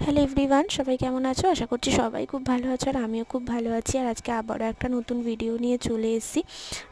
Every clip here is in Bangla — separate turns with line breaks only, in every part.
হ্যালো এভরিওয়ান, সবাই কেমন আছো? আশা করছি সবাই খুব ভালো আছো আর আমিও খুব ভালো আছি। আর আজকে আবারও একটা নতুন ভিডিও নিয়ে চলে এসেছি।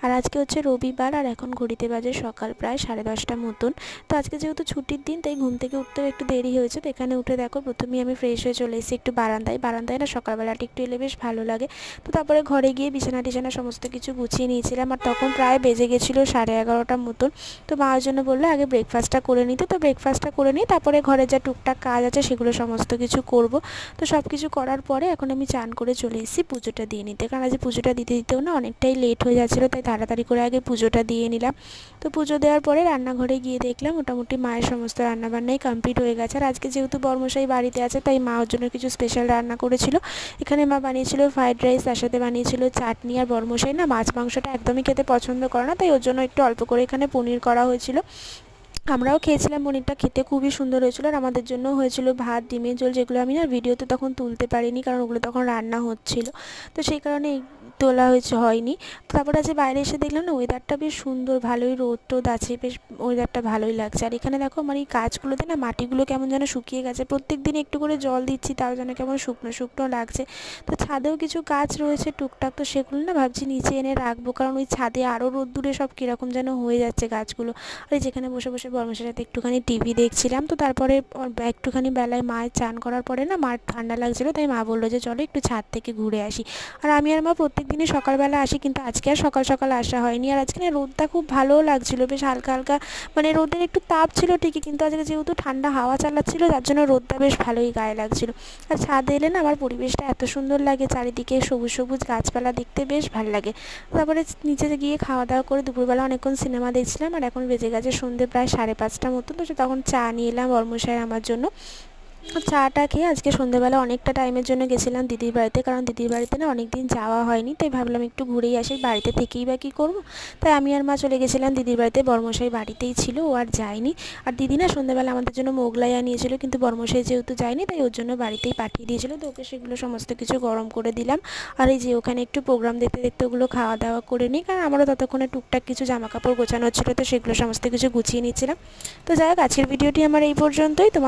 আর আজকে হচ্ছে রবিবার আর এখন ঘড়িতে বাজে সকাল প্রায় 10:30 মতন। তো আজকে যেহেতু ছুটির দিন তাই ঘুম থেকে উঠতেও একটু দেরি হয়েছে। তো এখানে উঠে দেখো প্রথমেই আমি ফ্রেশ হয়ে চলে এসেছি একটু বারান্দায় না সকালবেলাটা একটু এলে বেশ ভালো লাগে। তো তারপরে ঘরে গিয়ে বিছানা সমস্ত কিছু গুছিয়ে নিয়েছিলাম আর তখন প্রায় বেজে গেছিলো 11:30 মতন। তো মার জন্য বললো আগে ব্রেকফাস্টটা করে নিতে। তো ব্রেকফাস্টটা করে নিই, তারপরে ঘরে যা টুকটাক কাজ আছে সেগুলো সমস্ত কিছু করব। তো সব কিছু করার পরে এখন আমি চান করে চলে এসেছি পুজোটা দিয়ে নিতে, কারণ আজ পুজোটা দিতেও না অনেকটাই লেট হয়ে যাচ্ছিলো, তাই তাড়াতাড়ি করে আগে পুজোটা দিয়ে নিলাম। তো পুজো দেওয়ার পরে রান্নাঘরে গিয়ে দেখলাম মোটামুটি মায়ের সমস্ত রান্নাবান্নাই কমপ্লিট হয়ে গেছে। আর আজকে যেহেতু বর্মশাই বাড়িতে আছে তাই মা ওর জন্য কিছু স্পেশাল রান্না করেছিল। এখানে মা বানিয়েছিল ফ্রাইড রাইস, তার সাথে বানিয়েছিল চাটনি। আর বর্মশাই না মাছ মাংসটা একদমই খেতে পছন্দ করে না, তাই ওর জন্য একটু অল্প করে এখানে পনির করা হয়েছিল। আমরাও খেয়েছিলাম, পনিরটা খেতে খুবই সুন্দর হয়েছিল। আর আমাদের জন্য হয়েছিল ভাত, ডিমের ঝোল, যেগুলো আমি না ভিডিওতে তখন তুলতে পারিনি কারণ ওগুলো তখন রান্না হচ্ছিল। তো সেই কারণে তোলা হয়নি। তারপরে আজ বাইরে এসে দেখলাম না ওয়েদারটা বেশ সুন্দর, ভালোই রোদ টোদ আছে, বেশ ওয়েদারটা ভালোই লাগছে। আর এখানে দেখো আমার এই গাছগুলোতে না মাটিগুলো কেমন যেন শুকিয়ে গেছে, প্রত্যেক দিন একটু করে জল দিচ্ছি তাও যেন কেমন শুকনো শুকনো লাগছে। তো ছাদেও কিছু গাছ রয়েছে টুকটাক, তো সেগুলো না ভাবছি নিচে এনে রাখবো, কারণ ওই ছাদে আরও রোদ্দুরে সব কীরকম যেন হয়ে যাচ্ছে গাছগুলো। আর যেখানে বসে বসে বর্মশের সাথে একটুখানি টিভি দেখছিলাম। তো তারপরে একটুখানি বেলায় মায়ের চান করার পরে না মার ঠান্ডা লাগছিলো, তাই মা বললো যে চলো একটু ছাদ থেকে ঘুরে আসি। আর আমি আর মা প্রত্যেক দিনই সকালবেলা আসি, কিন্তু আজকে আর সকাল সকাল আসা হয়নি। আর আজকে না রোদটা খুব ভালোও লাগছিলো, বেশ হালকা হালকা, মানে রোদের একটু তাপ ছিল ঠিকই, কিন্তু আজকে যেহেতু ঠান্ডা হাওয়া চালাচ্ছিলো যার জন্য রোদটা বেশ ভালোই গায়ে লাগছিলো। আর ছাদে এলে না আমার পরিবেশটা এত সুন্দর লাগে, চারিদিকে সবুজ সবুজ গাছপালা দেখতে বেশ ভালো লাগে। তারপরে নিচে গিয়ে খাওয়া দাওয়া করে দুপুরবেলা অনেকক্ষণ সিনেমা দেখছিলাম। আর এখন বেজে গেছে সন্ধ্যে প্রায় 5:30 মতো। তো তখন চা নিয়ে এলাম বর্মশাই আমার জন্য। চাটা খেয়ে আজকে সন্ধ্যেবেলা অনেকটা টাইমের জন্য গেছিলাম দিদির বাড়িতে, কারণ দিদির বাড়িতে না অনেক দিন যাওয়া হয়নি, তাই ভাবলাম একটু ঘুরেই আসি, বাড়িতে থেকেই বা কী করবো। তাই আমি আর মা চলে গেছিলাম দিদির বাড়িতে, বর্মশাই বাড়িতেই ছিল, ও আর যায়নি। আর দিদি না সন্ধ্যেবেলা আমাদের জন্য মোগলাই আনিয়েছিল, কিন্তু বর্মশাই যেহেতু যায়নি তাই ওর জন্য বাড়িতেই পাঠিয়ে দিয়েছিল। তো ওকে সেগুলো সমস্ত কিছু গরম করে দিলাম। আর এই যে ওখানে একটু প্রোগ্রাম দেখতে দেখতে ওগুলো খাওয়া দাওয়া করে নিই, কারণ আমারও ততক্ষণে টুকটাক কিছু জামাকাপড় গোছানো ছিল, তো সেগুলো সমস্ত কিছু গুছিয়ে নিচ্ছিলাম। তো যাই হোক, আজকের ভিডিওটি আমার এই পর্যন্তই।